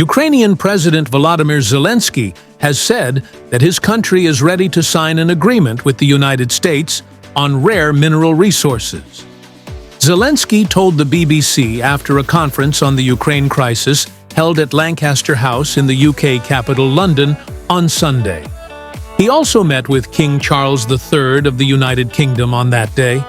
Ukrainian President Volodymyr Zelensky has said that his country is ready to sign an agreement with the United States on rare mineral resources. Zelensky told the BBC after a conference on the Ukraine crisis held at Lancaster House in the UK capital London on Sunday. He also met with King Charles III of the United Kingdom on that day.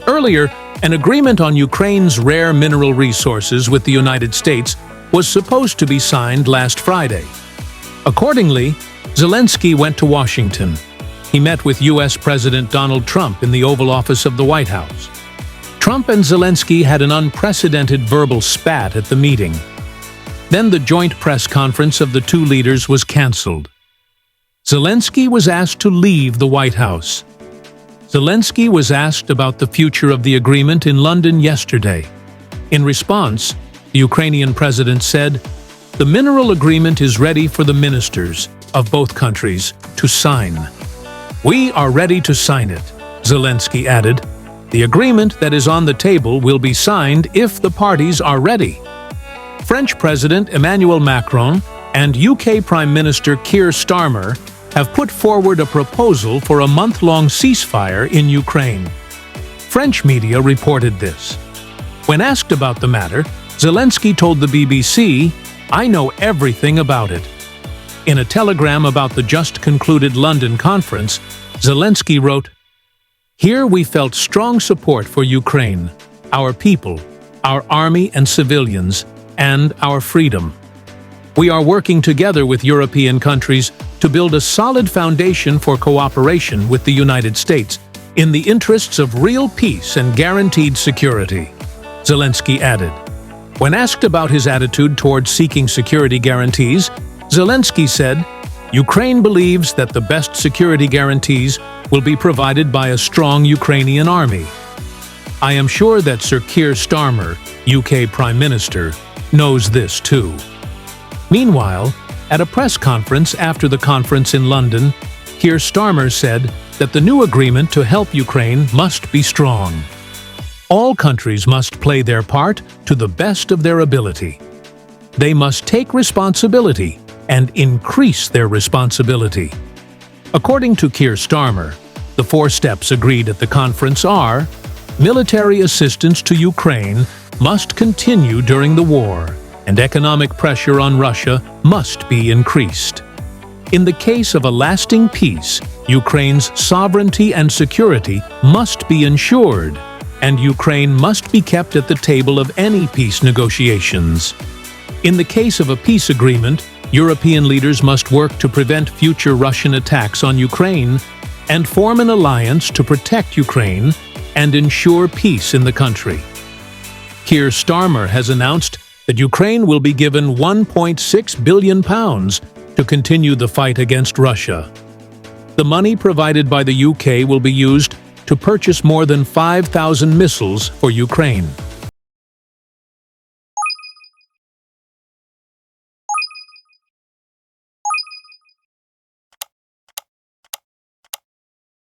Earlier, an agreement on Ukraine's rare mineral resources with the United States was supposed to be signed last Friday. Accordingly, Zelensky went to Washington. He met with U.S. President Donald Trump in the Oval Office of the White House. Trump and Zelensky had an unprecedented verbal spat at the meeting. Then the joint press conference of the two leaders was canceled. Zelensky was asked to leave the White House. Zelensky was asked about the future of the agreement in London yesterday. In response, the Ukrainian president said, "The mineral agreement is ready for the ministers of both countries to sign." "We are ready to sign it," Zelensky added. "The agreement that is on the table will be signed if the parties are ready." French President Emmanuel Macron and UK Prime Minister Keir Starmer have put forward a proposal for a month-long ceasefire in Ukraine. French media reported this. When asked about the matter, Zelensky told the BBC, "I know everything about it." In a telegram about the just-concluded London conference, Zelensky wrote, "Here we felt strong support for Ukraine, our people, our army and civilians, and our freedom. We are working together with European countries to build a solid foundation for cooperation with the United States in the interests of real peace and guaranteed security," Zelensky added. When asked about his attitude towards seeking security guarantees, Zelensky said, "Ukraine believes that the best security guarantees will be provided by a strong Ukrainian army. I am sure that Sir Keir Starmer, UK Prime Minister, knows this too." Meanwhile, at a press conference after the conference in London, Keir Starmer said that the new agreement to help Ukraine must be strong. All countries must play their part to the best of their ability. They must take responsibility and increase their responsibility. According to Keir Starmer, the 4 steps agreed at the conference are: military assistance to Ukraine must continue during the war, and economic pressure on Russia must be increased. In the case of a lasting peace, Ukraine's sovereignty and security must be ensured, and Ukraine must be kept at the table of any peace negotiations. In the case of a peace agreement, European leaders must work to prevent future Russian attacks on Ukraine and form an alliance to protect Ukraine and ensure peace in the country. Keir Starmer has announced that Ukraine will be given £1.6 billion to continue the fight against Russia. The money provided by the UK will be used to purchase more than 5,000 missiles for Ukraine.